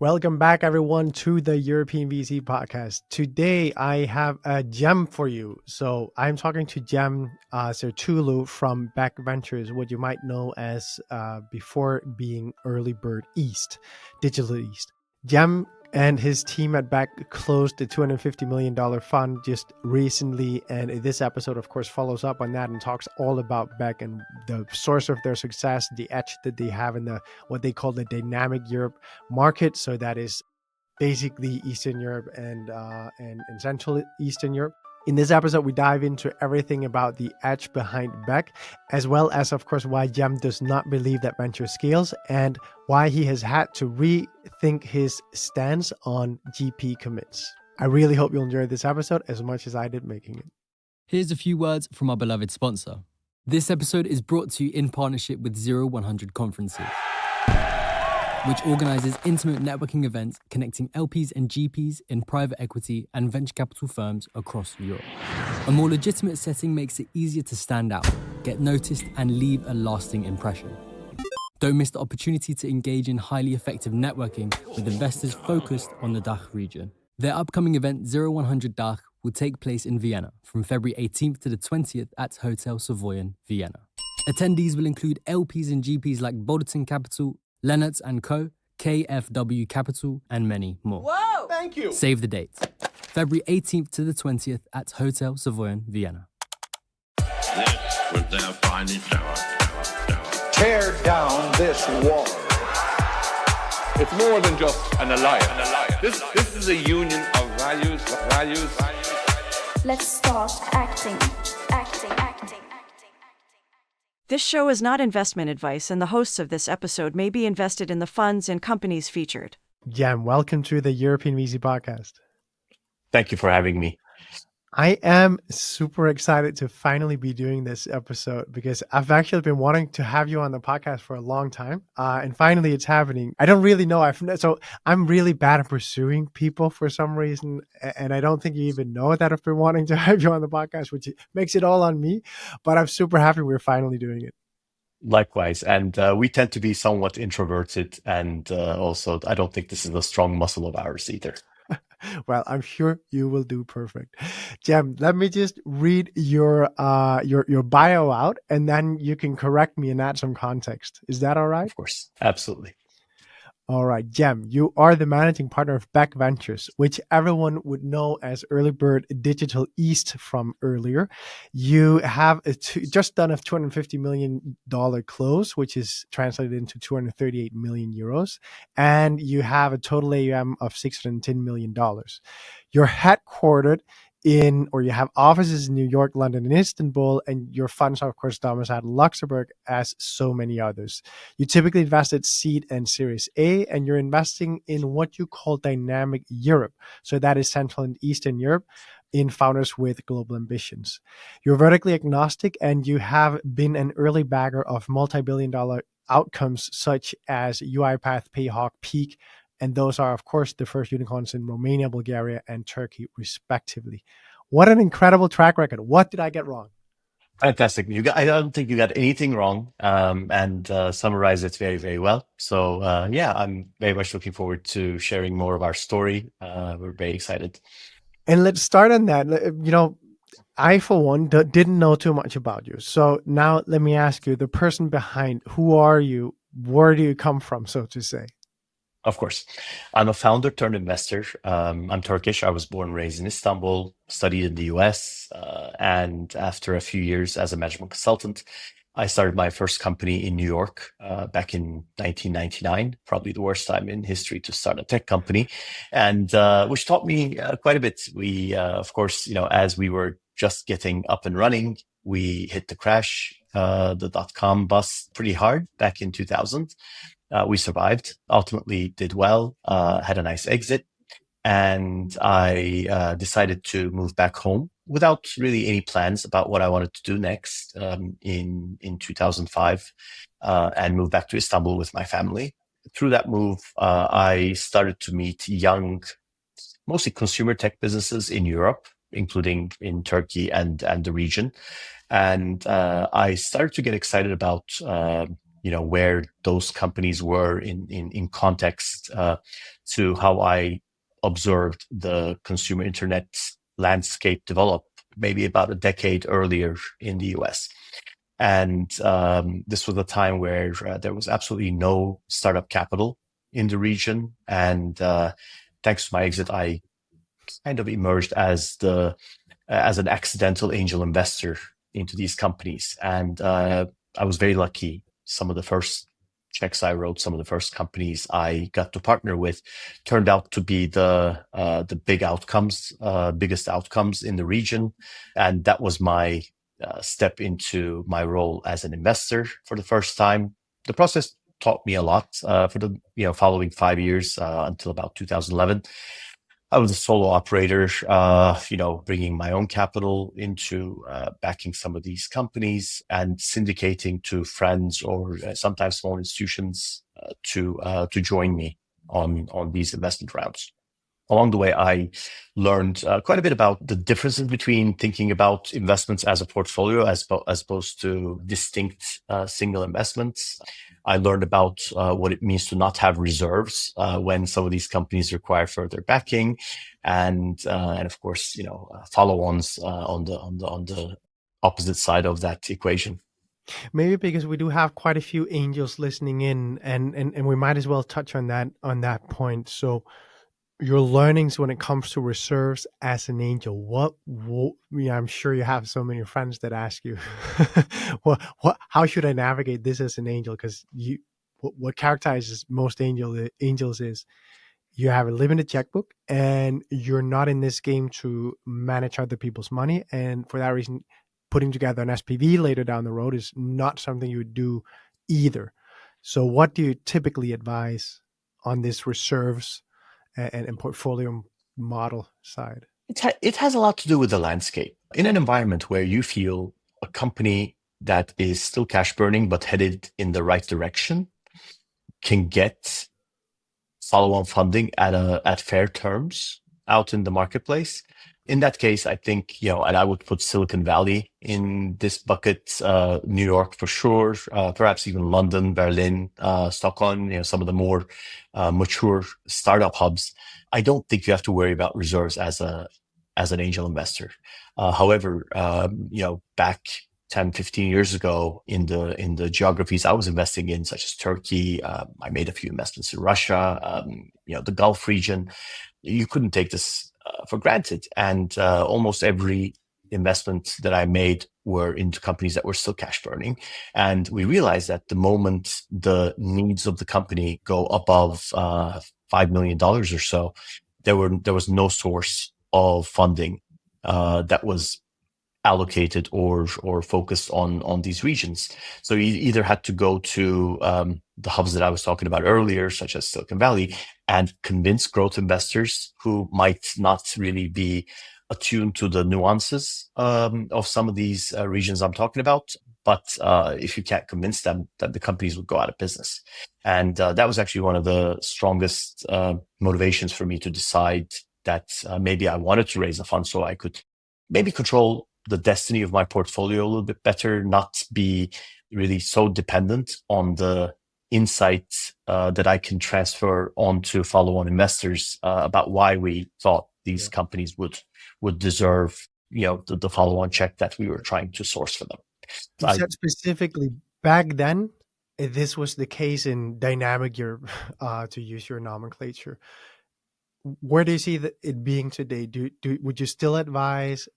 Welcome back, everyone, to the European VC podcast. Today, I have a gem for you. So, I'm talking to Cem Sertoglu from Bek Ventures, what you might know as before being Early Bird East, Digital East. Cem and his team at Bek closed the $250 million fund just recently. And this episode, of course, follows up on that and talks all about Bek and the source of their success, the edge that they have in the what they call the dynamic Europe market. So that is basically Eastern Europe and Central Eastern Europe. In this episode, we dive into everything about the edge behind Bek, as well as, of course, why Cem does not believe that venture scales and why he has had to rethink his stance on GP commits. I really hope you'll enjoy this episode as much as I did making it. Here's a few words from our beloved sponsor. This episode is brought to you in partnership with 0100 Conferences, which organizes intimate networking events connecting LPs and GPs in private equity and venture capital firms across Europe. A more legitimate setting makes it easier to stand out, get noticed, and leave a lasting impression. Don't miss the opportunity to engage in highly effective networking with investors focused on the DACH region. Their upcoming event, 0100 DACH, will take place in Vienna from February 18th to the 20th at Hotel Savoyen, Vienna. Attendees will include LPs and GPs like Boulderton Capital, Lennartz & Co., KfW Capital, and many more. Whoa! Thank you. Save the date. February 18th to the 20th at Hotel Savoyen, Vienna. This was their finest hour. Tear down this wall. It's more than just an alliance. This is a union of values. Let's start acting. This show is not investment advice, and the hosts of this episode may be invested in the funds and companies featured. Cem, welcome to the European VC podcast. Thank you for having me. I am super excited to finally be doing this episode because I've actually been wanting to have you on the podcast for a long time. And finally it's happening. I don't really know. So I'm really bad at pursuing people for some reason. And I don't think you even know that I've been wanting to have you on the podcast, which makes it all on me. But I'm super happy we're finally doing it. Likewise. And we tend to be somewhat introverted. And also, I don't think this is a strong muscle of ours either. Well, I'm sure you will do perfect. Cem, let me just read your bio out, and then you can correct me and add some context. Is that all right? Of course. Absolutely. All right, Cem, you are the managing partner of Bek Ventures, which everyone would know as Early Bird Digital East from earlier. You have just done a $250 million close, which is translated into 238 million euros. And you have a total AUM of $610 million. You're headquartered you have offices in New York, London, and Istanbul, and your funds are, of course, domiciled in Luxembourg, as so many others. You typically invest at seed and Series A, and you're investing in what you call dynamic Europe. So that is Central and Eastern Europe in founders with global ambitions. You're vertically agnostic, and you have been an early bagger of multi-billion-dollar outcomes such as UiPath, Payhawk, Peak, and those are, of course, the first unicorns in Romania, Bulgaria, and Turkey, respectively. What an incredible track record. What did I get wrong? Fantastic. I don't think you got anything wrong, and summarized it very, very well. So, I'm very much looking forward to sharing more of our story. We're very excited. And let's start on that. I, for one, didn't know too much about you. So now let me ask you, the person behind, who are you? Where do you come from, so to say? Of course. I'm a founder turned investor. I'm Turkish. I was born and raised in Istanbul, studied in the US, and after a few years as a management consultant, I started my first company in New York back in 1999, probably the worst time in history to start a tech company, and which taught me quite a bit. We, of course, as we were just getting up and running, we hit the crash, the dot-com bust pretty hard back in 2000. We survived, ultimately did well, had a nice exit, and I decided to move back home without really any plans about what I wanted to do next in 2005, and moved back to Istanbul with my family. Through that move, I started to meet young, mostly consumer tech businesses in Europe, including in Turkey and the region. And I started to get excited about where those companies were in context to how I observed the consumer internet landscape develop maybe about a decade earlier in the US. And this was a time where there was absolutely no startup capital in the region. And thanks to my exit, I kind of emerged as an accidental angel investor into these companies. And I was very lucky. Some of the first checks I wrote, some of the first companies I got to partner with turned out to be the biggest outcomes in the region. And that was my step into my role as an investor for the first time. The process taught me a lot for the following 5 years until about 2011. I was a solo operator, bringing my own capital into backing some of these companies and syndicating to friends or sometimes small institutions to join me on these investment rounds. Along the way, I learned quite a bit about the differences between thinking about investments as a portfolio as opposed to distinct single investments. I learned about what it means to not have reserves when some of these companies require further backing, and of course, follow-ons on the opposite side of that equation. Maybe because we do have quite a few angels listening in, and we might as well touch on that point. So, your learnings when it comes to reserves as an angel, I'm sure you have so many friends that ask you, how should I navigate this as an angel? Because what characterizes most angels is you have a limited checkbook and you're not in this game to manage other people's money. And for that reason, putting together an SPV later down the road is not something you would do either. So what do you typically advise on this reserves and portfolio model side? It has a lot to do with the landscape. In an environment where you feel a company that is still cash burning but headed in the right direction can get follow-on funding at fair terms out in the marketplace. In that case, I think, and I would put Silicon Valley in this bucket, New York for sure, perhaps even London, Berlin, Stockholm, some of the more mature startup hubs. I don't think you have to worry about reserves as an angel investor. However, back 10, 15 years ago in the geographies I was investing in, such as Turkey, I made a few investments in Russia, the Gulf region. You couldn't take this for granted. And almost every investment that I made were into companies that were still cash burning. And we realized that the moment the needs of the company go above $5 million or so, there was no source of funding that was allocated or focused on these regions. So you either had to go to the hubs that I was talking about earlier, such as Silicon Valley, and convince growth investors who might not really be attuned to the nuances of some of these regions I'm talking about. But if you can't convince them, that the companies would go out of business. And that was actually one of the strongest motivations for me to decide that maybe I wanted to raise a fund so I could maybe control the destiny of my portfolio a little bit better, not be really so dependent on the insights that I can transfer onto follow-on investors about why we thought these companies would deserve, the follow-on check that we were trying to source for them. You said specifically back then, this was the case in dynamic year, to use your nomenclature. Where do you see it being today? Would you still advise?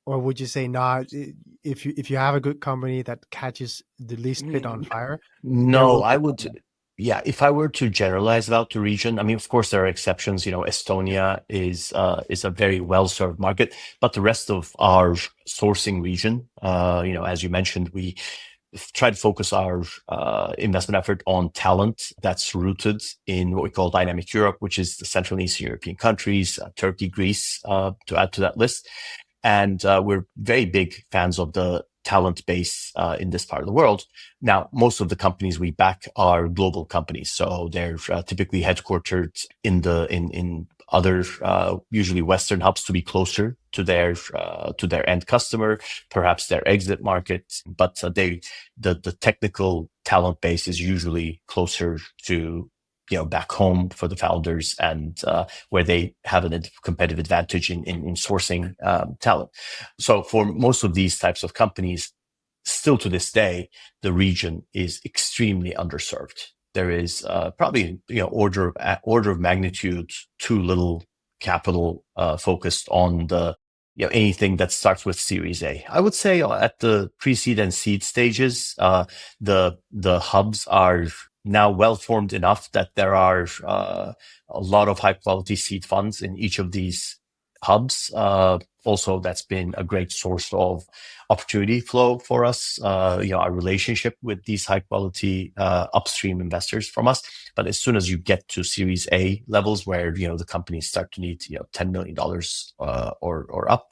Or would you say not? If you have a good company that catches the least bit on fire? No, I would. Yeah, if I were to generalize about the region, I mean, of course there are exceptions. Estonia is a very well-served market, but the rest of our sourcing region, as you mentioned, we try to focus our investment effort on talent that's rooted in what we call dynamic Europe, which is the Central and Eastern European countries, Turkey, Greece, to add to that list. And we're very big fans of the talent base in this part of the world. Now, most of the companies we back are global companies, so they're typically headquartered in other usually Western hubs to be closer to their end customer, perhaps their exit market, but the technical talent base is usually closer to back home for the founders, and where they have a competitive advantage in sourcing talent. So for most of these types of companies, still to this day, the region is extremely underserved. There is probably order of magnitude too little capital focused on the anything that starts with Series A. I would say at the pre-seed and seed stages, the hubs are now well formed enough that there are a lot of high quality seed funds in each of these hubs. Also, that's been a great source of opportunity flow for us. Our relationship with these high quality upstream investors from us. But as soon as you get to Series A levels, where the companies start to need $10 million or up,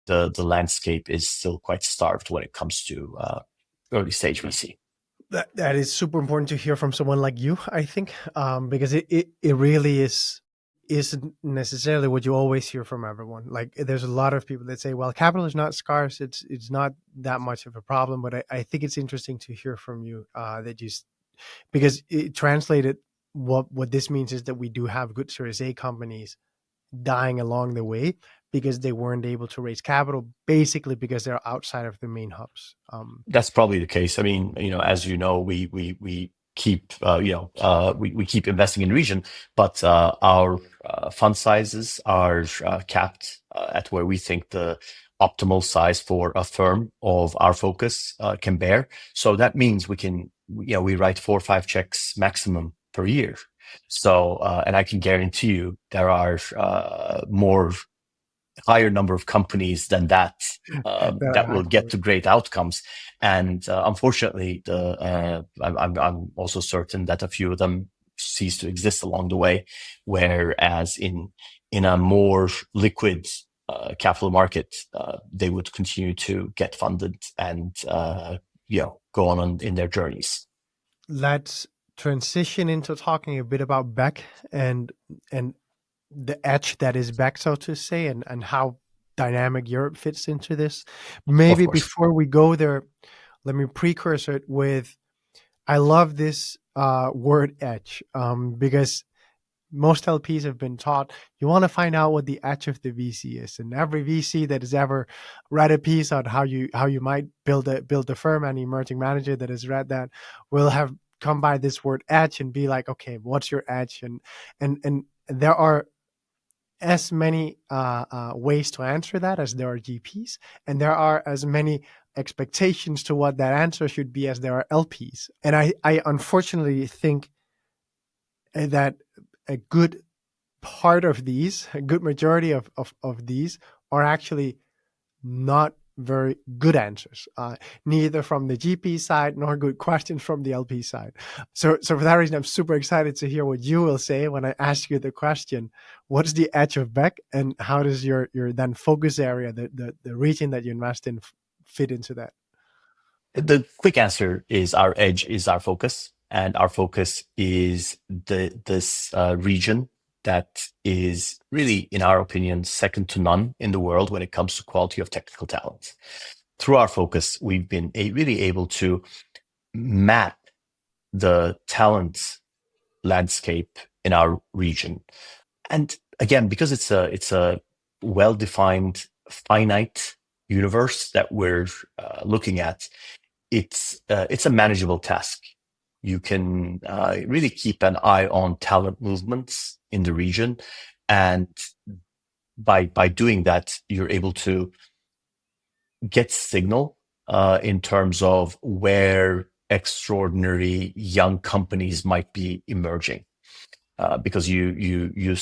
the landscape is still quite starved when it comes to early stage VC. That is super important to hear from someone like you, I think, because it really isn't necessarily what you always hear from everyone. Like, there's a lot of people that say, well, capital is not scarce, it's not that much of a problem. But I think it's interesting to hear from you because it translated, what this means is that we do have good Series A companies dying along the way because they weren't able to raise capital, basically because they're outside of the main hubs. That's probably the case. I mean, as you know, we keep we keep investing in the region, but our fund sizes are capped at where we think the optimal size for a firm of our focus can bear. So that means we write 4 or 5 checks maximum per year. So and I can guarantee you there are higher number of companies than that that will get to great outcomes. And unfortunately, I'm also certain that a few of them cease to exist along the way. Whereas in a more liquid capital market, they would continue to get funded and go on in their journeys. Let's transition into talking a bit about Bek and the edge that is Bek, so to say, and how dynamic Europe fits into this. Maybe before we go there, let me precursor it with, I love this word edge, because most LPs have been taught you want to find out what the edge of the VC is, and every VC that has ever read a piece on how you might build a firm, and emerging manager that has read that will have come by this word edge and be like, okay, what's your edge? And there are as many ways to answer that as there are GPs, and there are as many expectations to what that answer should be as there are LPs. And I unfortunately think that a good part of these, a good majority of these are actually not very good answers, neither from the GP side nor good questions from the LP side. So for that reason, I'm super excited to hear what you will say when I ask you the question, what's the edge of Bek, and how does your then focus area, the region that you invest in, fit into that? The quick answer is our edge is our focus, and our focus is this region that is really, in our opinion, second to none in the world when it comes to quality of technical talent. Through our focus, we've been really able to map the talent landscape in our region. And again, because it's a well-defined, finite universe that we're looking at, it's a manageable task. You can really keep an eye on talent movements in the region, and by doing that, you're able to get signal in terms of where extraordinary young companies might be emerging, because you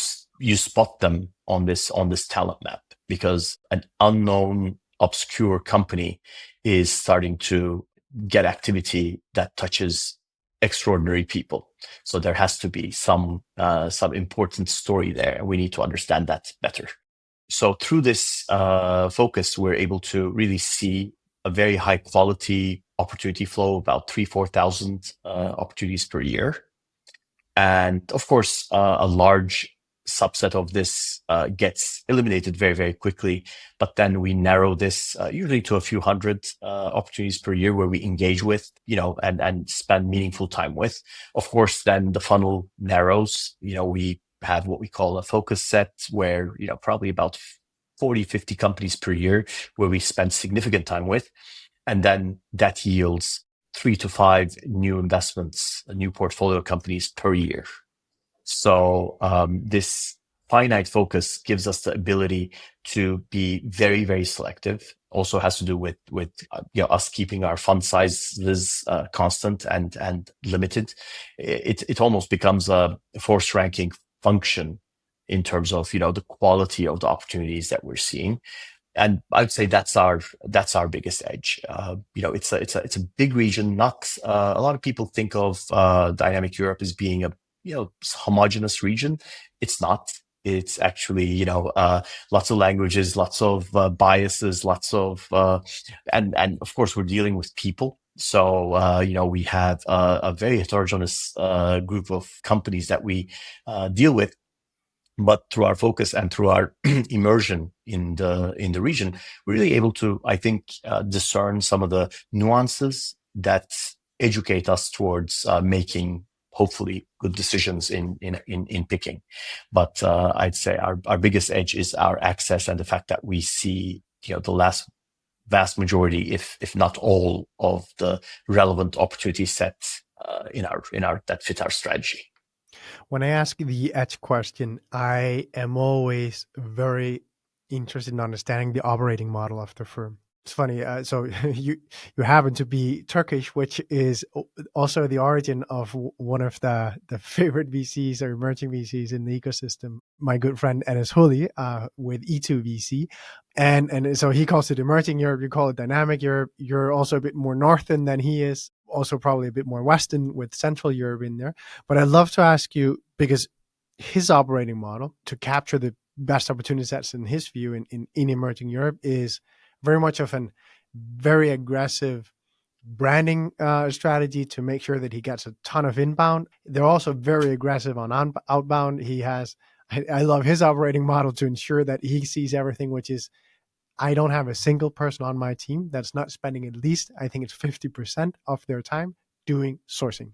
spot them on this talent map, because an unknown, obscure company is starting to get activity that touches extraordinary people. So there has to be some important story there, and we need to understand that better. So through this focus, we're able to really see a very high quality opportunity flow, about 3,000-4,000 opportunities per year. And of course, a large subset of this gets eliminated very, very quickly. But then we narrow this usually to a few hundred opportunities per year where we engage with, and spend meaningful time with. Of course, then the funnel narrows. We have what we call a focus set where, probably about 40, 50 companies per year where we spend significant time with. And then that yields 3 to 5 new investments, new portfolio companies per year. So this finite focus gives us the ability to be very, very selective. Also has to do with us keeping our fund sizes constant and limited. It almost becomes a force ranking function in terms of the quality of the opportunities that we're seeing. And I'd say that's our biggest edge. It's a big region. Not a lot of people think of Dynamic Europe as being a homogenous region. It's not. It's actually lots of languages, lots of biases, lots of and of course we're dealing with people. So we have a very heterogeneous group of companies that we deal with. But through our focus and through our immersion in the region, we're really able to, I think, discern some of the nuances that educate us towards making hopefully good decisions in picking. But I'd say our biggest edge is our access and the fact that we see the vast majority, if not all, of the relevant opportunity sets in our that fit our strategy. When I ask the edge question, I am always very interested in understanding the operating model of the firm. It's funny. So you happen to be Turkish, which is also the origin of one of the favorite VCs or emerging VCs in the ecosystem. My good friend Enes Huli with E2 VC, and so he calls it emerging Europe. You call it dynamic Europe. You're also a bit more northern than he is. Also probably a bit more Western with Central Europe in there. But I'd love to ask you, because his operating model to capture the best opportunity sets in his view in emerging Europe is very much of an very aggressive branding strategy to make sure that he gets a ton of inbound. They're also very aggressive on outbound. I love his operating model to ensure that he sees everything, which is, I don't have a single person on my team that's not spending at least, I think it's 50% of their time doing sourcing.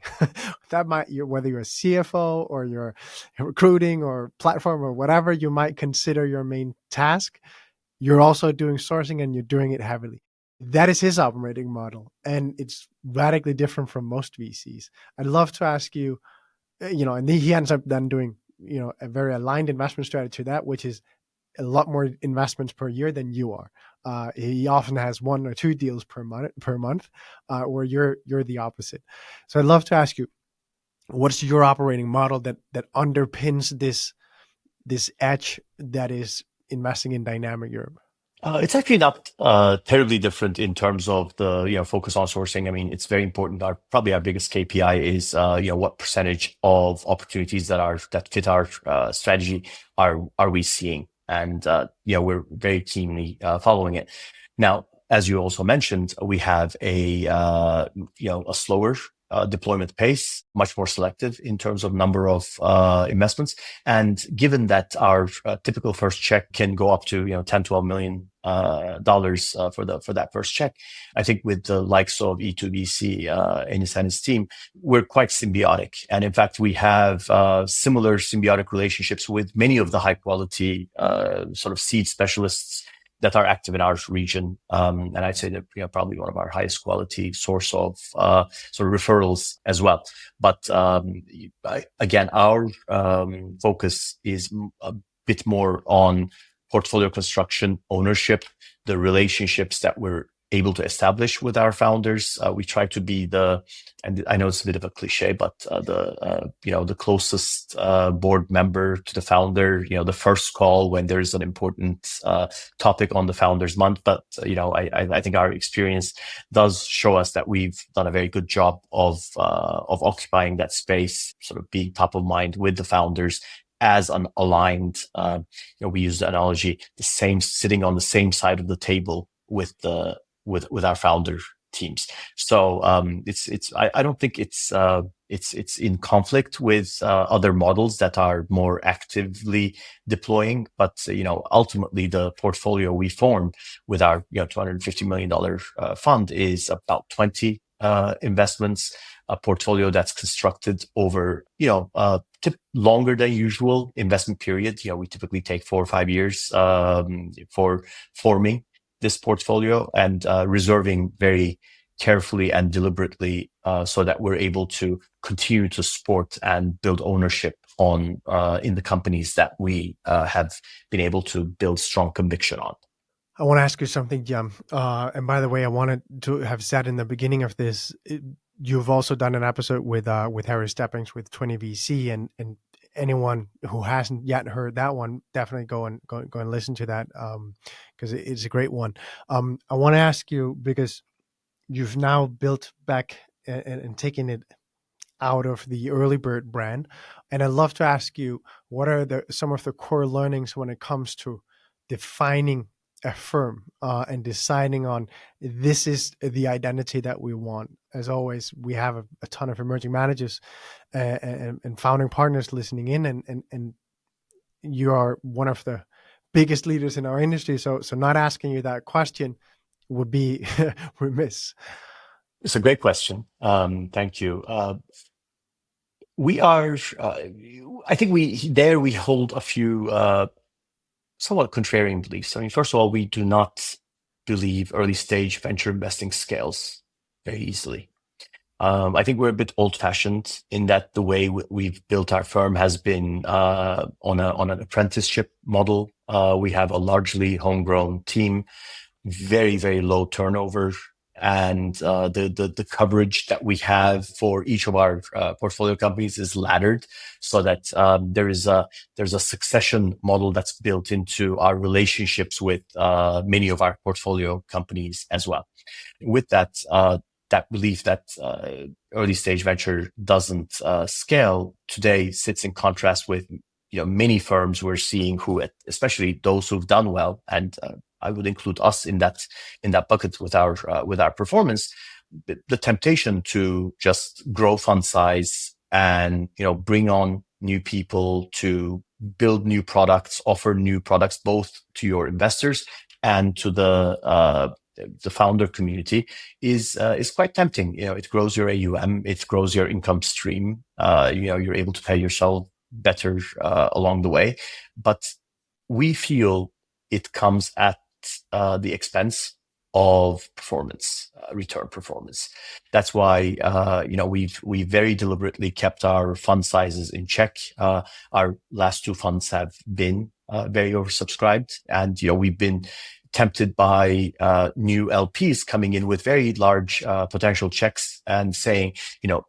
That whether you're a CFO or you're recruiting or platform or whatever you might consider your main task, you're also doing sourcing and you're doing it heavily. That is his operating model. And it's radically different from most VCs. I'd love to ask you, and he ends up then doing, a very aligned investment strategy to that, which is a lot more investments per year than you are. He often has 1 or 2 deals per month, where you're the opposite. So I'd love to ask you, what's your operating model that underpins this edge that is investing in dynamic Europe? It's actually not terribly different in terms of the focus on sourcing. I mean, it's very important. Probably our biggest KPI is what percentage of opportunities that fit our strategy are we seeing, and we're very keenly following it. Now, as you also mentioned, we have a slower deployment pace, much more selective in terms of number of investments. And given that our typical first check can go up to $10-12 million for that first check, I think with the likes of E2BC, Enis and his team, we're quite symbiotic. And in fact, we have similar symbiotic relationships with many of the high quality sort of seed specialists that are active in our region. And I'd say that probably one of our highest quality source of sort of referrals as well. But again, our focus is a bit more on portfolio construction, ownership, the relationships that we're able to establish with our founders. We try to be and I know it's a bit of a cliche, but the closest board member to the founder, the first call when there's an important topic on the founder's month. But I think our experience does show us that we've done a very good job of occupying that space, sort of being top of mind with the founders as an aligned. We use the analogy, sitting on the same side of the table with our founder teams. So I don't think it's it's in conflict with other models that are more actively deploying. But ultimately, the portfolio we form with our $250 million fund is about 20 investments, a portfolio that's constructed over longer than usual investment period. We typically take 4 or 5 years for forming this portfolio and reserving very carefully and deliberately so that we're able to continue to support and build ownership on in the companies that we have been able to build strong conviction on. I want to ask you something, Cem. And by the way, I wanted to have said in the beginning of this, you've also done an episode with Harry Steppings with 20 VC, and anyone who hasn't yet heard that one, definitely go and listen to that because it's a great one. I want to ask you, because you've now built Bek and taken it out of the Early Bird brand, and I'd love to ask you, what are some of the core learnings when it comes to defining a firm and deciding on this is the identity that we want? As always, we have a ton of emerging managers and founding partners listening in, and you are one of the biggest leaders in our industry. So not asking you that question would be remiss. It's a great question. Thank you. We are, I think we hold a few somewhat contrarian beliefs. I mean, first of all, we do not believe early stage venture investing scales very easily. I think we're a bit old fashioned in that the way we've built our firm has been on an apprenticeship model. We have a largely homegrown team, very, very low turnover. And the coverage that we have for each of our portfolio companies is laddered, so that there's a succession model that's built into our relationships with many of our portfolio companies as well. With that belief that early stage venture doesn't scale today sits in contrast with many firms we're seeing who, especially those who've done well, and I would include us in that bucket with our performance. The temptation to just grow fund size and bring on new people to build new products, offer new products both to your investors and to the founder community is quite tempting. It grows your AUM, it grows your income stream. You're able to pay yourself better along the way, but we feel it comes at the expense of performance, return performance. That's why we very deliberately kept our fund sizes in check. Our last 2 funds have been very oversubscribed, and we've been tempted by new LPs coming in with very large potential checks and saying,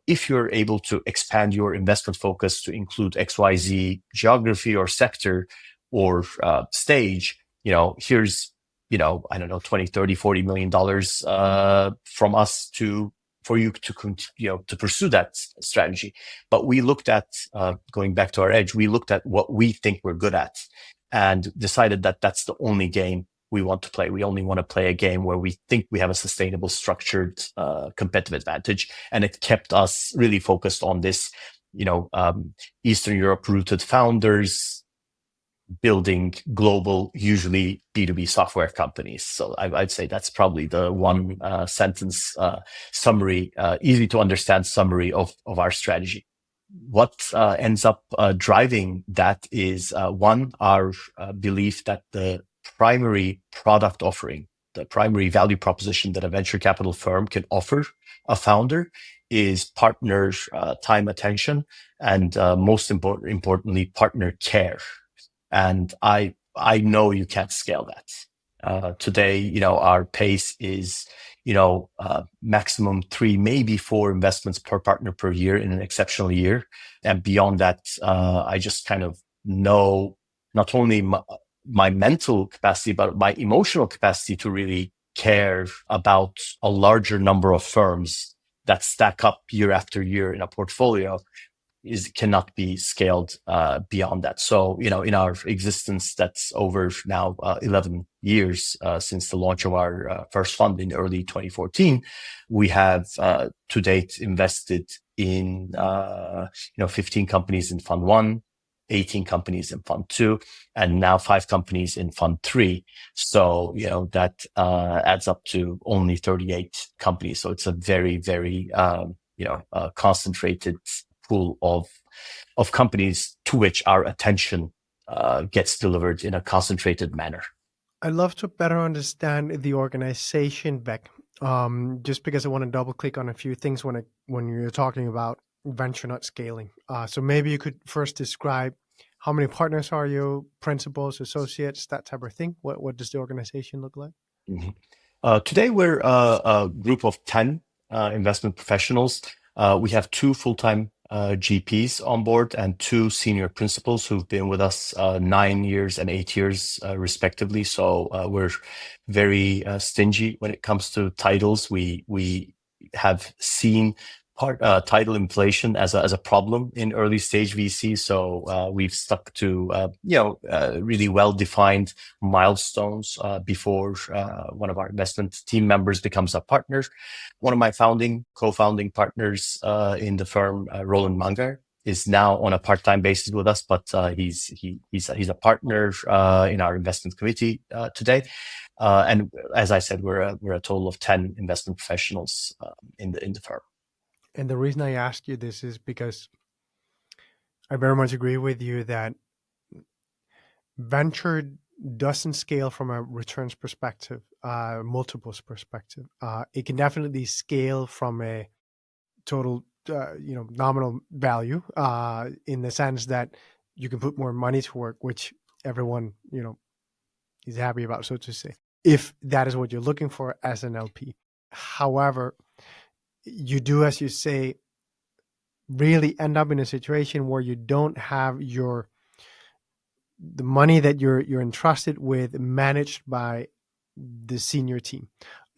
if you're able to expand your investment focus to include XYZ geography or sector or stage, here's I don't know, 20, 30, $40 million from us for you to pursue that strategy. But we looked at, going back to our edge, we looked at what we think we're good at and decided that that's the only game we want to play. We only want to play a game where we think we have a sustainable, structured, competitive advantage. And it kept us really focused on this, Eastern Europe rooted founders building global, usually B2B software companies. So I'd say that's probably the one sentence summary, easy to understand summary of our strategy. What ends up driving that is one, our belief that the primary product offering, the primary value proposition that a venture capital firm can offer a founder is partner time, attention, and most importantly, partner care. And I know you can't scale that. Today, our pace is, maximum 3, maybe 4 investments per partner per year in an exceptional year. And beyond that, I just kind of know not only my mental capacity, but my emotional capacity to really care about a larger number of firms that stack up year after year in a portfolio cannot be scaled beyond that. So, in our existence, that's over now 11 years since the launch of our first fund in early 2014, we have to date invested in 15 companies in Fund 1, 18 companies in Fund 2, and now 5 companies in Fund 3. So, that adds up to only 38 companies. So it's a very, very, concentrated pool of companies to which our attention gets delivered in a concentrated manner. I'd love to better understand the organization, Beck. Just because I want to double click on a few things when you're talking about venture not scaling. So maybe you could first describe how many partners are you, principals, associates, that type of thing. What does the organization look like? Mm-hmm. Today we're a group of 10 investment professionals. We have 2 full-time GPs on board and 2 senior principals who've been with us 9 years and 8 years respectively. So we're very stingy when it comes to titles. We have seen title inflation as a problem in early stage VC. So we've stuck to really well defined milestones before one of our investment team members becomes a partner. One of my co-founding partners in the firm, Roland Mangar, is now on a part-time basis with us, but he's a partner in our investment committee today. And as I said, we're a total of 10 investment professionals in the firm. And the reason I ask you this is because I very much agree with you that venture doesn't scale from a returns perspective, multiples perspective. It can definitely scale from a total, nominal value, in the sense that you can put more money to work, which everyone, is happy about, so to say, if that is what you're looking for as an LP. However, you do, as you say, really end up in a situation where you don't have the money that you're entrusted with managed by the senior team.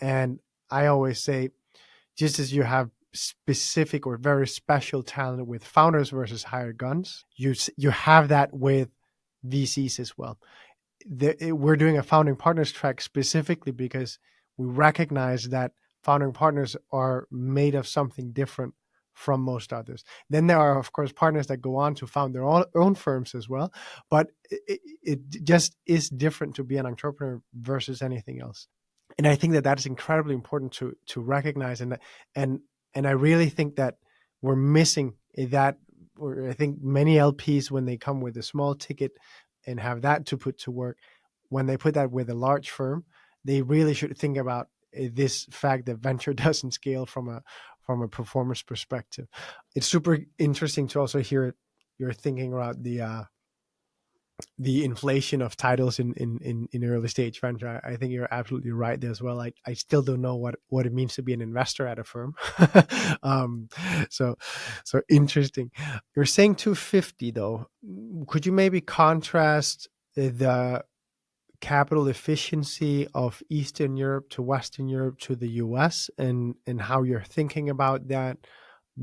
And I always say, just as you have specific or very special talent with founders versus hired guns, you have that with VCs as well. We're doing a founding partners track specifically because we recognize that founding partners are made of something different from most others. Then there are, of course, partners that go on to found their own firms as well, but it just is different to be an entrepreneur versus anything else. And I think that is incredibly important to recognize, and I really think that we're missing that. Or I think many LPs, when they come with a small ticket and have that to put to work, when they put that with a large firm, they really should think about this fact that venture doesn't scale from a performance perspective. It's super interesting to also hear your thinking about the inflation of titles in early stage venture. I think you're absolutely right there as well. I still don't know what it means to be an investor at a firm. So interesting. You're saying 250 though. Could you maybe contrast the capital efficiency of Eastern Europe to Western Europe to the US and how you're thinking about that?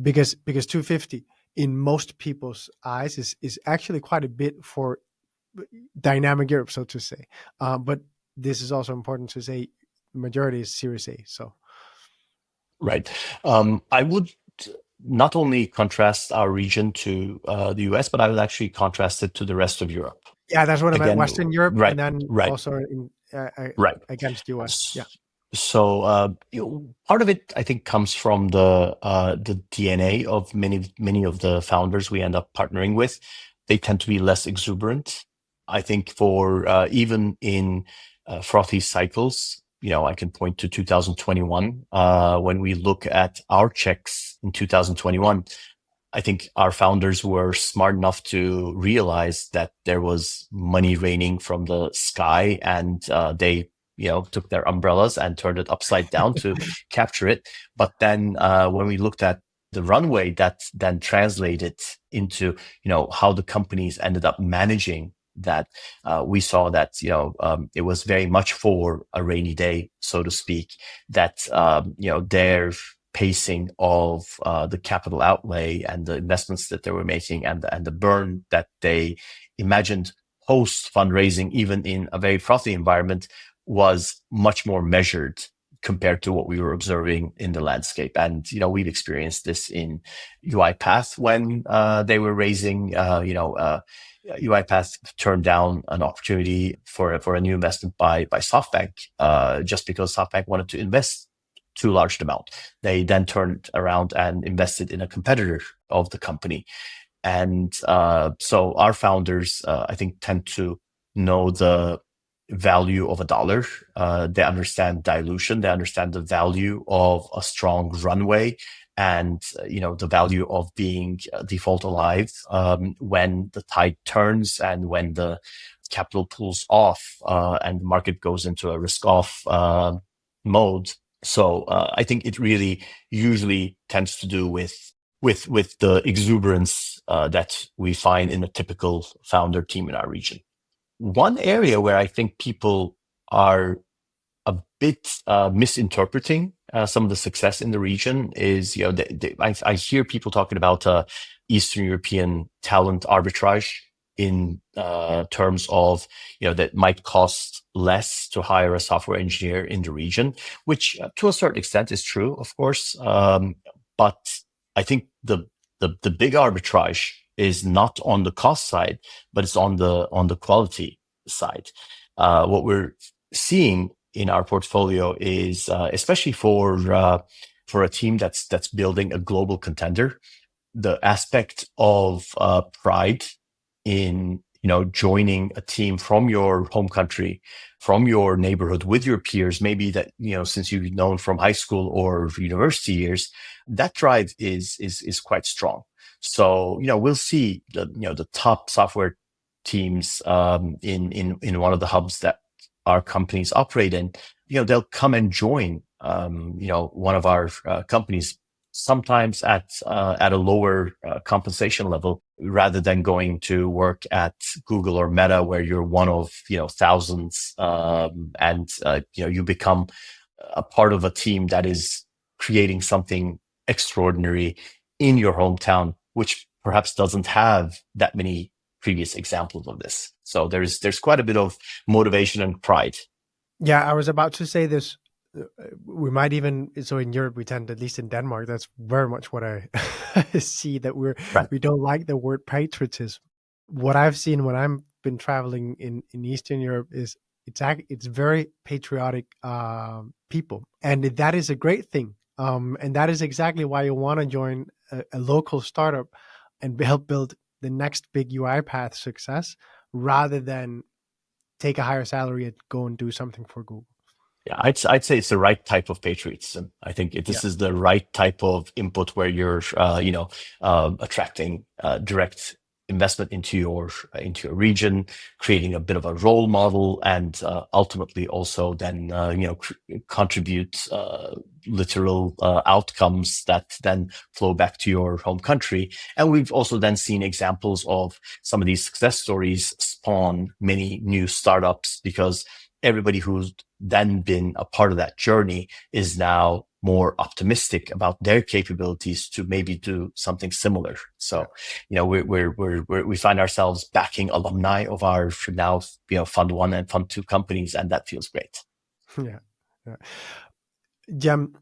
Because 250 in most people's eyes is actually quite a bit for dynamic Europe, so to say. But this is also important to say majority is Series A. So, right. I would not only contrast our region to the US, but I would actually contrast it to the rest of Europe. Yeah, that's what I meant. Western Europe, right, and then right. also in right against US. Yeah. So part of it, I think, comes from the DNA of many of the founders we end up partnering with. They tend to be less exuberant. I think for even in frothy cycles, I can point to 2021 when we look at our checks in 2021. I think our founders were smart enough to realize that there was money raining from the sky, and they took their umbrellas and turned it upside down to capture it. But then when we looked at the runway that then translated into how the companies ended up managing that, we saw that it was very much for a rainy day, so to speak, that their pacing of the capital outlay and the investments that they were making and the burn that they imagined post fundraising, even in a very frothy environment, was much more measured compared to what we were observing in the landscape. And, we've experienced this in UiPath when they were raising, UiPath turned down an opportunity for a new investment by SoftBank, just because SoftBank wanted to invest too large amount. They then turned around and invested in a competitor of the company. And so our founders, I think, tend to know the value of a dollar. They understand dilution. They understand the value of a strong runway, and the value of being default alive when the tide turns and when the capital pulls off and the market goes into a risk-off mode. So I think it really usually tends to do with the exuberance that we find in a typical founder team in our region. One area where I think people are a bit misinterpreting some of the success in the region is, I hear people talking about Eastern European talent arbitrage in terms of, that might cost less to hire a software engineer in the region, which to a certain extent is true, of course. But I think the big arbitrage is not on the cost side, but it's on the quality side. What we're seeing in our portfolio is, especially for a team that's building a global contender, the aspect of pride in joining a team from your home country, from your neighborhood, with your peers, maybe that since you've known from high school or university years, that drive is quite strong. So we'll see the top software teams in one of the hubs that our companies operate in. They'll come and join one of our companies, sometimes at a lower compensation level, rather than going to work at Google or Meta, where you're one of thousands, and you become a part of a team that is creating something extraordinary in your hometown, which perhaps doesn't have that many previous examples of this. So there's quite a bit of motivation and pride. Yeah, I was about to say this. We might even, so in Europe, we tend, at least in Denmark, that's very much what I see, that we don't like the word patriotism. What I've seen when I've been traveling in Eastern Europe is it's very patriotic people, and that is a great thing. And that is exactly why you want to join a local startup and help build the next big UiPath success, rather than take a higher salary and go and do something for Google. Yeah, I'd say it's the right type of patriotism. I think this is the right type of input where you're, attracting direct investment into your region, creating a bit of a role model, and ultimately also then contribute literal outcomes that then flow back to your home country. And we've also then seen examples of some of these success stories spawn many new startups, because everybody who's then been a part of that journey is now more optimistic about their capabilities to maybe do something similar. So, we find ourselves backing alumni of our now, Fund 1 and Fund 2 companies, and that feels great. Yeah. Cem,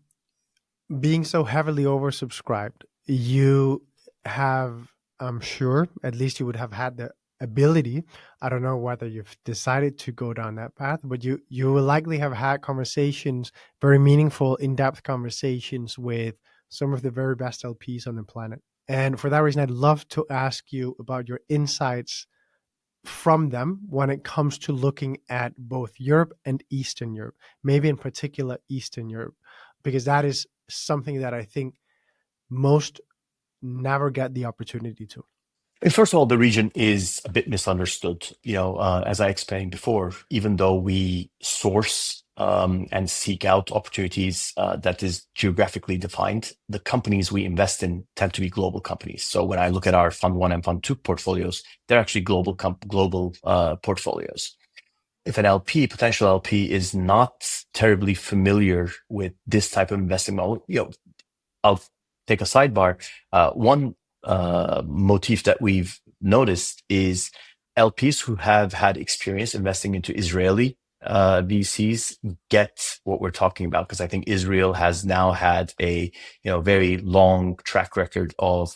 being so heavily oversubscribed, you have, I'm sure, at least you would have had the ability, I don't know whether you've decided to go down that path, but you will likely have had conversations, very meaningful, in-depth conversations with some of the very best LPs on the planet. And for that reason, I'd love to ask you about your insights from them when it comes to looking at both Europe and Eastern Europe, maybe in particular Eastern Europe, because that is something that I think most never get the opportunity to. First of all, the region is a bit misunderstood. As I explained before, even though we source and seek out opportunities that is geographically defined, the companies we invest in tend to be global companies. So when I look at our Fund 1 and Fund 2 portfolios, they're actually global portfolios. If an potential LP, is not terribly familiar with this type of investing model, I'll take a sidebar. One motif that we've noticed is LPs who have had experience investing into Israeli VCs get what we're talking about, because I think Israel has now had a very long track record of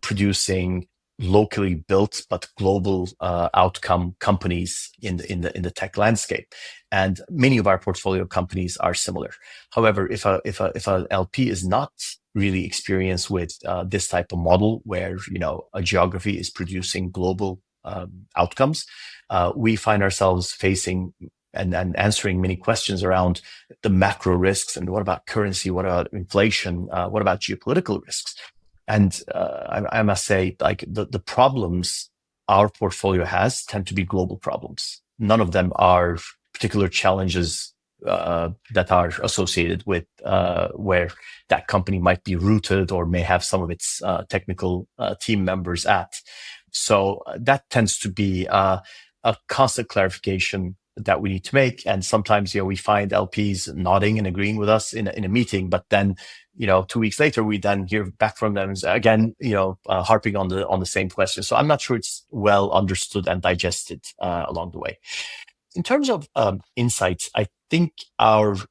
producing locally built but global outcome companies in the tech landscape, and many of our portfolio companies are similar. However, if a LP is not really experienced with this type of model, where a geography is producing global outcomes, we find ourselves facing and answering many questions around the macro risks, and what about currency, what about inflation, what about geopolitical risks. And I must say, like, the problems our portfolio has tend to be global problems. None of them are particular challenges that are associated with where that company might be rooted or may have some of its technical team members at. So that tends to be a constant clarification that we need to make. And sometimes, we find LPs nodding and agreeing with us in a meeting, but then, 2 weeks later, we then hear back from them again, harping on the same question. So I'm not sure it's well understood and digested along the way. In terms of insights, I think of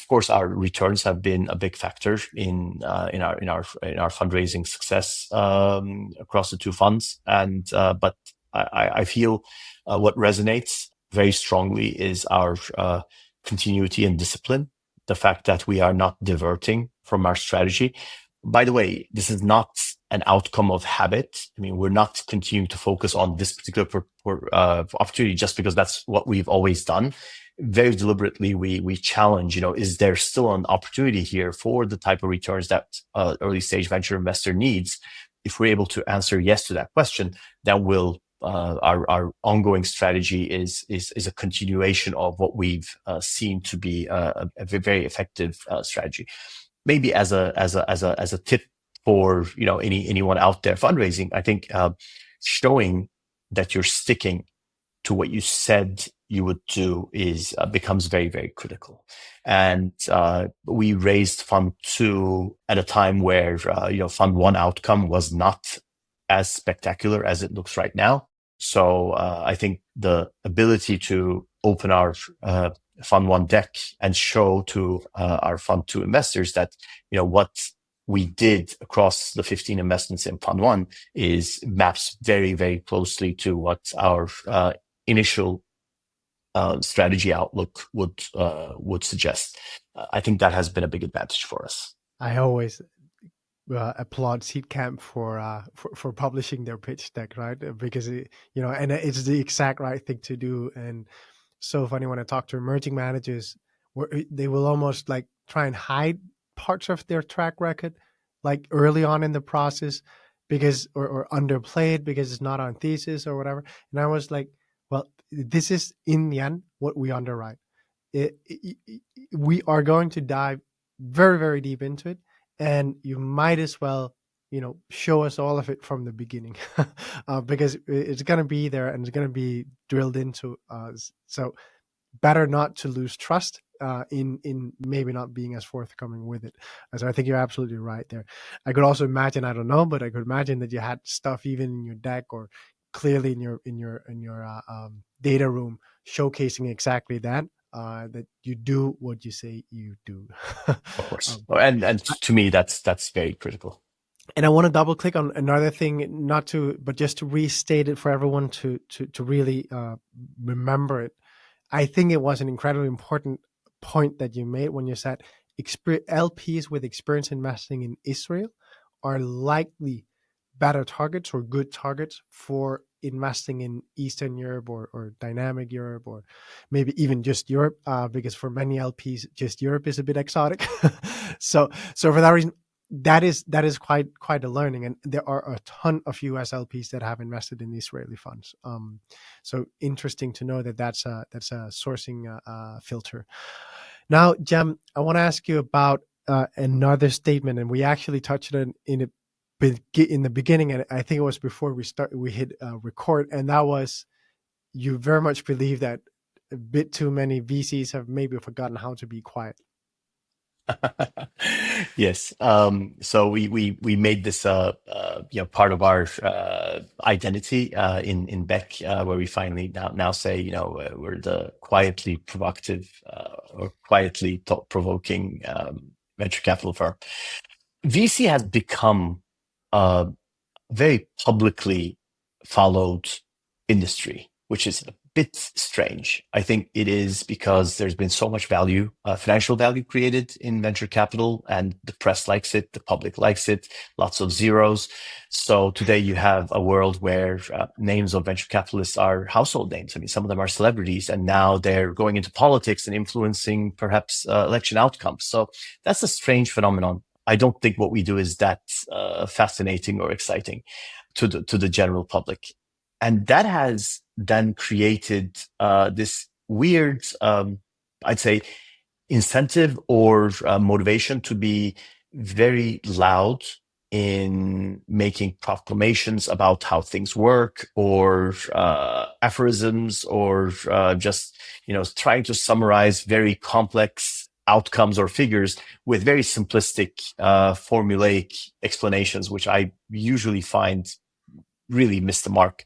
course, our returns have been a big factor in our fundraising success across the two funds, and but I feel what resonates very strongly is our continuity and discipline. The fact that we are not diverting from our strategy. By the way, this is not an outcome of habit. I mean, we're not continuing to focus on this particular opportunity just because that's what we've always done. Very deliberately, we challenge, is there still an opportunity here for the type of returns that early stage venture investor needs? If we're able to answer yes to that question, then our ongoing strategy is a continuation of what we've seen to be a very effective strategy. Maybe as a tip for anyone out there fundraising, I think showing that you're sticking to what you said you would do becomes very, very critical. And we raised Fund 2 at a time where Fund 1 outcome was not as spectacular as it looks right now. So I think the ability to open our Fund 1 deck and show to our Fund 2 investors that what we did across the 15 investments in Fund 1 maps very, very closely to what our initial strategy outlook would suggest. I think that has been a big advantage for us. I always applaud Seedcamp for publishing their pitch deck, right? Because and it's the exact right thing to do. And so funny when I talk to emerging managers, where they will almost like try and hide parts of their track record, like early on in the process, because or underplay it because it's not on thesis or whatever. And I was like, well, this is in the end what we underwrite. We are going to dive very, very deep into it. And you might as well, show us all of it from the beginning, because it's going to be there and it's going to be drilled into us. So better not to lose trust in maybe not being as forthcoming with it. So I think you're absolutely right there. I could also imagine, I don't know, but I could imagine that you had stuff even in your deck or clearly in your data room showcasing exactly that. That you do what you say you do. Of course. And to me, that's very critical. And I want to double click on another thing, but just to restate it for everyone to really remember it. I think it was an incredibly important point that you made when you said LPs with experience investing in Israel are likely better targets or good targets for investing in Eastern Europe or dynamic Europe, or maybe even just Europe, because for many LPs, just Europe is a bit exotic. So for that reason, that is quite a learning. And there are a ton of US LPs that have invested in Israeli funds. So interesting to know that's a sourcing filter. Now, Cem, I want to ask you about another statement, and we actually touched on in the beginning, and I think it was before we hit record, and that was, you very much believe that a bit too many VCs have maybe forgotten how to be quiet. Yes. So we made this part of our identity in Beck, where we finally now say, we're the quietly provocative or quietly thought provoking venture capital firm. VC has become very publicly followed industry, which is a bit strange. I think it is because there's been so much value, financial value created in venture capital, and the press likes it, the public likes it, lots of zeros. So today you have a world where names of venture capitalists are household names. I mean, some of them are celebrities, and now they're going into politics and influencing perhaps election outcomes. So that's a strange phenomenon. I don't think what we do is that fascinating or exciting to the general public, and that has then created this weird, I'd say, incentive or motivation to be very loud in making proclamations about how things work, or aphorisms, or just trying to summarize very complex outcomes or figures with very simplistic formulaic explanations, which I usually find really miss the mark,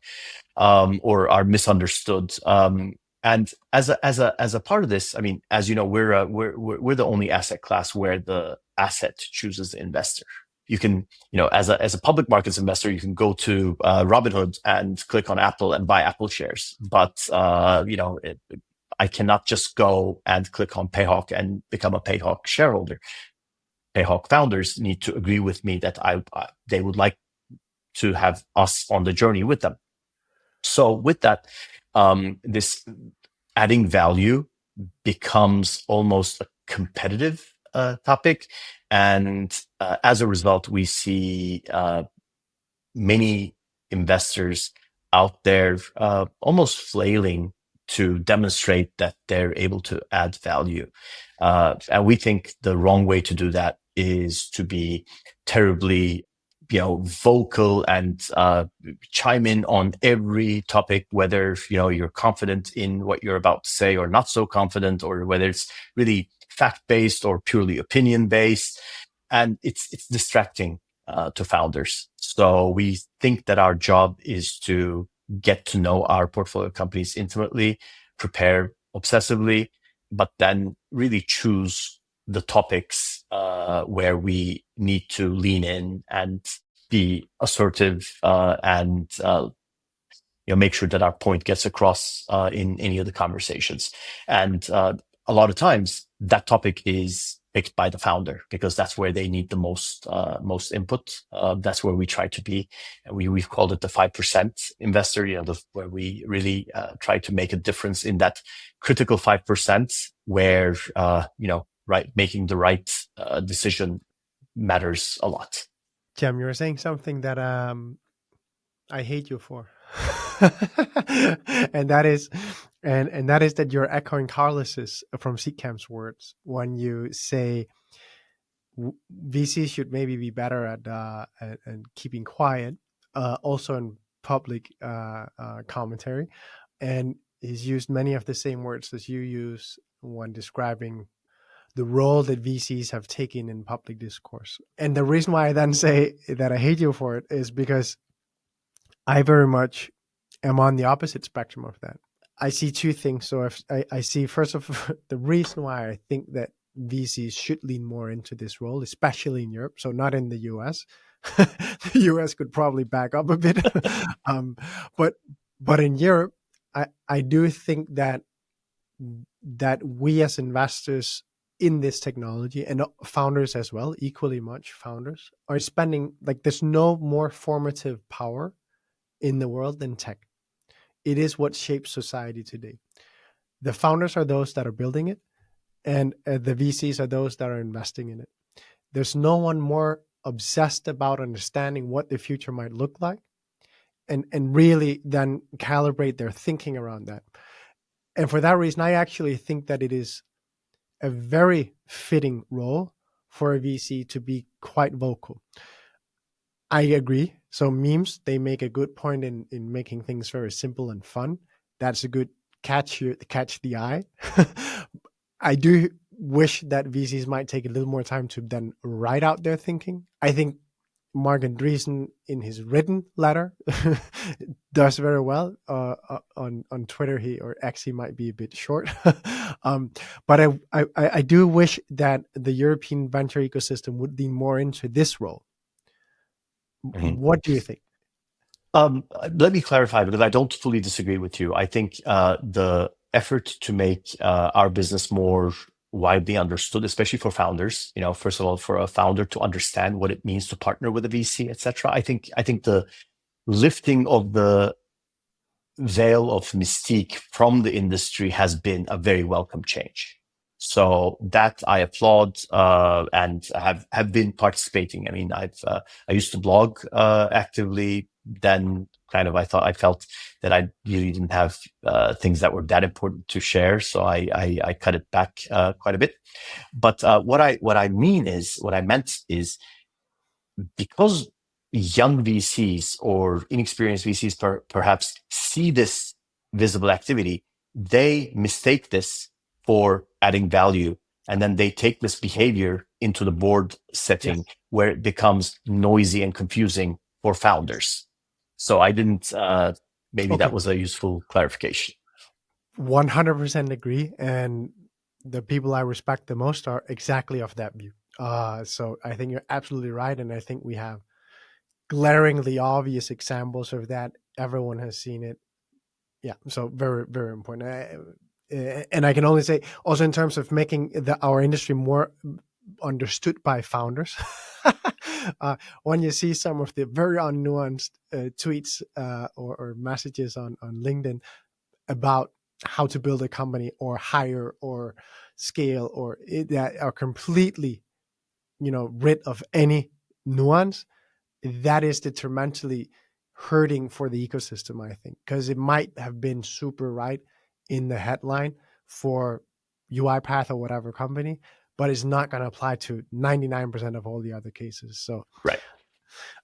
or are misunderstood. And as a part of this, I mean, as you know, we're the only asset class where the asset chooses the investor. You can, as a public markets investor, you can go to Robinhood and click on Apple and buy Apple shares. But I cannot just go and click on Payhawk and become a Payhawk shareholder. Payhawk founders need to agree with me that they would like to have us on the journey with them. So with that, this adding value becomes almost a competitive topic. And as a result, we see many investors out there almost flailing to demonstrate that they're able to add value. And we think the wrong way to do that is to be terribly vocal and chime in on every topic, whether you're confident in what you're about to say or not so confident, or whether it's really fact-based or purely opinion-based. And it's distracting to founders. So we think that our job is to get to know our portfolio companies intimately, prepare obsessively, but then really choose the topics where we need to lean in and be assertive, and make sure that our point gets across in any of the conversations. And a lot of times that topic is picked by the founder because that's where they need the most input. That's where we try to be. We've called it the 5% investor, where we really try to make a difference in that critical 5% where, making the right decision matters a lot. Cem, you were saying something that I hate you for. and that is that you're echoing Carlos's from Seedcamp's words when you say VCs should maybe be better at keeping quiet, also in public commentary, and he's used many of the same words as you use when describing the role that VCs have taken in public discourse. And the reason why I then say that I hate you for it is because I very much am on the opposite spectrum of that. I see two things. So if I see, first of all, the reason why I think that VCs should lean more into this role, especially in Europe, so not in the US. The US could probably back up a bit. But in Europe, I do think that we as investors in this technology, and founders as well, equally much founders, are spending, there's no more formative power in the world than tech. It is what shapes society today. The founders are those that are building it, and the VCs are those that are investing in it. There's no one more obsessed about understanding what the future might look like, and really then calibrate their thinking around that. And for that reason, I actually think that it is a very fitting role for a VC to be quite vocal. I agree. So memes, they make a good point in making things very simple and fun. That's a good catch the eye. I do wish that VCs might take a little more time to then write out their thinking. I think Mark Andreessen, in his written letter, does very well. On Twitter, or X, he might be a bit short. But I do wish that the European venture ecosystem would lean more into this role. What do you think? Let me clarify, because I don't fully disagree with you. I think the effort to make our business more widely understood, especially for founders, first of all, for a founder to understand what it means to partner with a VC, etc. I think the lifting of the veil of mystique from the industry has been a very welcome change. So that I applaud, and have been participating. I mean, I used to blog actively. Then I felt that I really didn't have things that were that important to share, so I cut it back quite a bit. But what I meant is, because young VCs or inexperienced VCs perhaps see this visible activity, they mistake this for adding value, and then they take this behavior into the board setting, where it becomes noisy and confusing for founders. So I didn't, that was a useful clarification. 100% agree. And the people I respect the most are exactly of that view. So I think you're absolutely right. And I think we have glaringly obvious examples of that. Everyone has seen it. Yeah. So very, very important. And I can only say, also in terms of making our industry more understood by founders, when you see some of the very unnuanced tweets or messages on LinkedIn about how to build a company or hire or scale, or that are completely, rid of any nuance, that is detrimentally hurting for the ecosystem, I think, because it might have been super right in the headline for UiPath or whatever company, but it's not going to apply to 99% of all the other cases. So right.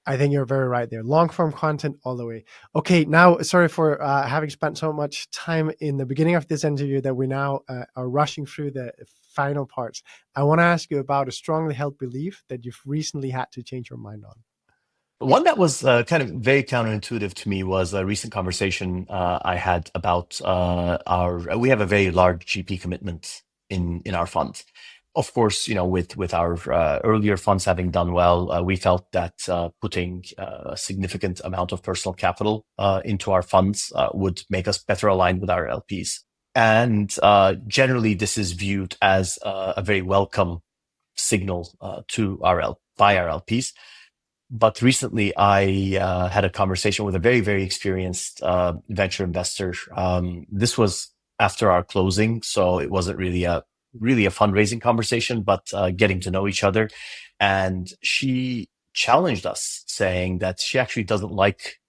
I think you're very right there. Long form content all the way. Okay, now, sorry for having spent so much time in the beginning of this interview that we now are rushing through the final parts. I want to ask you about a strongly held belief that you've recently had to change your mind on. One that was kind of very counterintuitive to me was a recent conversation I had about we have a very large GP commitment in our fund. Of course, with our earlier funds having done well, we felt that putting a significant amount of personal capital into our funds would make us better aligned with our LPs. And generally, this is viewed as a very welcome signal by our LPs. But recently, I had a conversation with a very, very experienced venture investor. This was after our closing, so it wasn't really a fundraising conversation, but getting to know each other. And she challenged us, saying that she actually doesn't like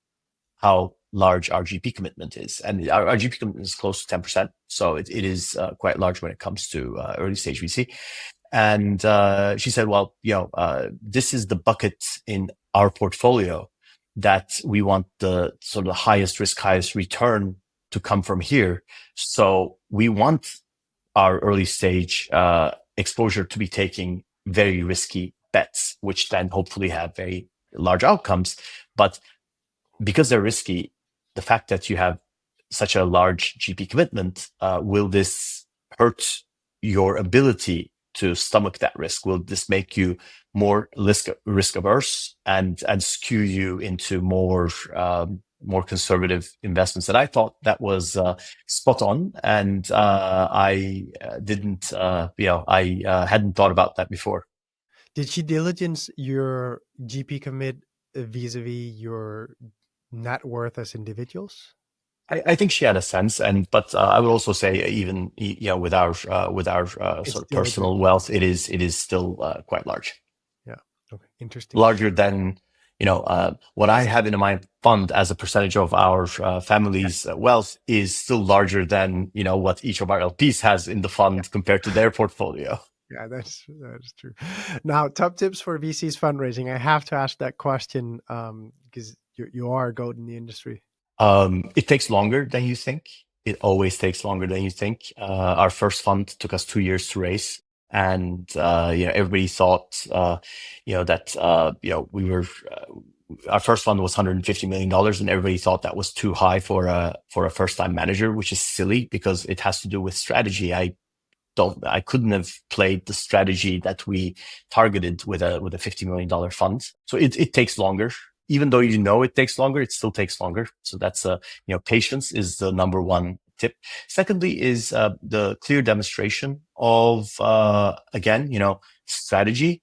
how large our GP commitment is. And our GP commitment is close to 10%. So it is quite large when it comes to early stage VC. And she said, well, this is the bucket in our portfolio that we want the sort of highest risk, highest return to come from here. So we want our early stage exposure to be taking very risky bets, which then hopefully have very large outcomes. But because they're risky, the fact that you have such a large GP commitment, will this hurt your ability to stomach that risk? Will this make you more risk averse and skew you into more conservative investments? And I thought that was spot on, and I didn't, I hadn't thought about that before. Did she diligence your GP commit vis-a-vis your net worth as individuals? I think she had a sense, but I would also say, even with our sort of personal wealth, it is still quite large. Yeah. Okay. Interesting. Larger than what I have in my fund as a percentage of our family's wealth is still larger than what each of our LPs has in the fund compared to their portfolio. Yeah, that's true. Now, top tips for VCs fundraising. I have to ask that question because you are a goat in the industry. It takes longer than you think. It always takes longer than you think. Our first fund took us 2 years to raise. And everybody thought that we were our first fund was $150 million, and everybody thought that was too high for a first-time manager, which is silly because it has to do with strategy. I couldn't have played the strategy that we targeted with a $50 million fund. So it takes longer. Even though it takes longer, it still takes longer. So that's patience is the number one tip. Secondly is the clear demonstration of strategy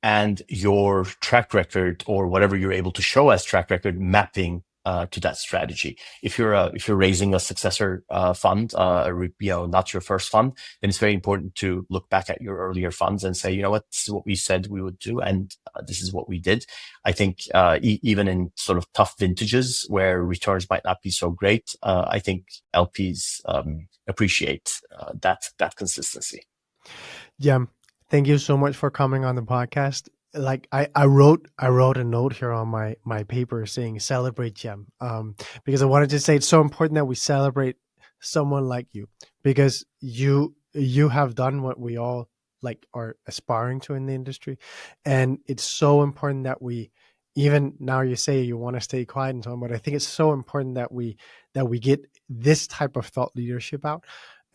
and your track record, or whatever you're able to show as track record, mapping to that strategy. If you're raising a successor fund, not your first fund, then it's very important to look back at your earlier funds and say, this is what we said we would do, and this is what we did. I think even in sort of tough vintages where returns might not be so great, I think LPs appreciate that consistency. Yeah. Thank you so much for coming on the podcast. Like I wrote a note here on my paper saying celebrate Cem, because I wanted to say it's so important that we celebrate someone like you, because you have done what we all are aspiring to in the industry, and it's so important that we, even now you say you want to stay quiet and so on, but I think it's so important that we get this type of thought leadership out.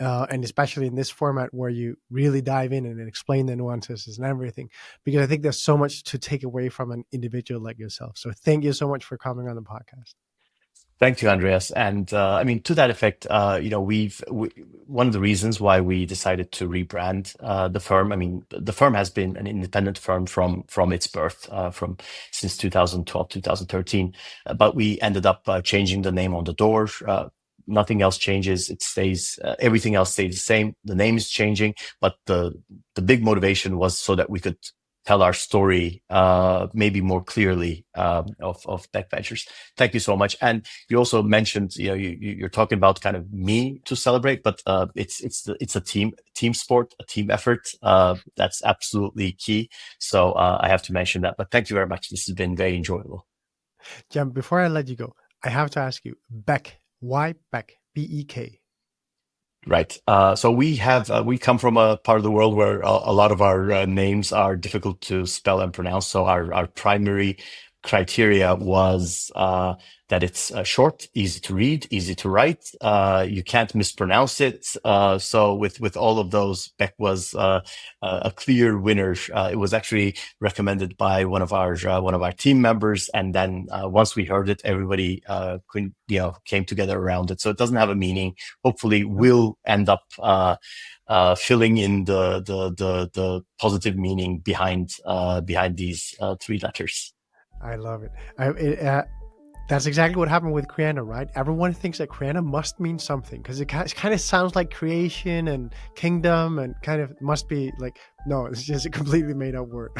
And especially in this format where you really dive in and explain the nuances and everything, because I think there's so much to take away from an individual like yourself. So thank you so much for coming on the podcast. Thank you, Andreas. And to that effect, one of the reasons why we decided to rebrand the firm. The firm has been an independent firm from its birth, since 2012, 2013. But we ended up changing the name on the door. Nothing else changes. It stays. Everything else stays the same. The name is changing, but the big motivation was so that we could tell our story maybe more clearly of Bek Ventures. Thank you so much. And you also mentioned, you're talking about kind of me to celebrate, but it's a team sport, a team effort. That's absolutely key. So I have to mention that. But thank you very much. This has been very enjoyable. Cem, before I let you go, I have to ask you, Bek. Why Bek? B-E-K. Right. So we come from a part of the world where a lot of our names are difficult to spell and pronounce. So our primary criteria was that it's short, easy to read, easy to write. You can't mispronounce it. So with all of those, Bek was a clear winner. It was actually recommended by one of our team members, and then once we heard it, everybody came together around it. So it doesn't have a meaning. Hopefully, we'll end up filling in the positive meaning behind these three letters. I love it. That's exactly what happened with Kriana, right? Everyone thinks that Kriana must mean something because it kind of sounds like creation and kingdom, and kind of must be like, no, it's just a completely made up word.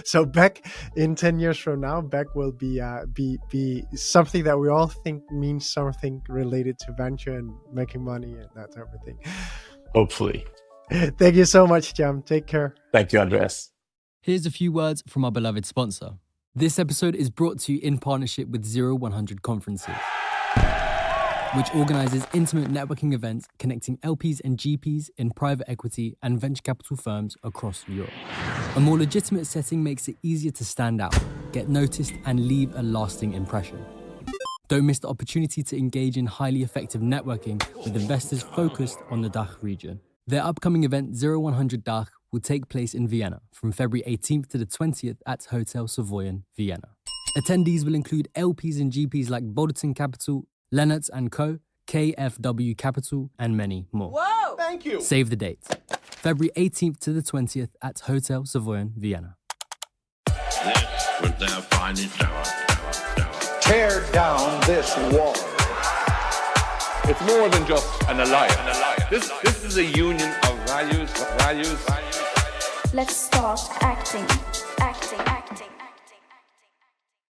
So Bek, in 10 years from now, Bek will be something that we all think means something related to venture and making money and that type of thing. Hopefully. Thank you so much, Cem. Take care. Thank you, Andreas. Here's a few words from our beloved sponsor. This episode is brought to you in partnership with 0100 Conferences, which organizes intimate networking events connecting LPs and GPs in private equity and venture capital firms across Europe. A more legitimate setting makes it easier to stand out, get noticed, and leave a lasting impression. Don't miss the opportunity to engage in highly effective networking with investors focused on the DACH region. Their upcoming event, 0100 DACH, will take place in Vienna from February 18th to the 20th at Hotel Savoyen, Vienna. Attendees will include LPs and GPs like Bodelton Capital, Lennartz & Co., KfW Capital, and many more. Whoa! Thank you. Save the date. February 18th to the 20th at Hotel Savoyen, Vienna. This was their finest hour. Tear down this wall. It's more than just an alliance. This is a union of values. Let's start acting.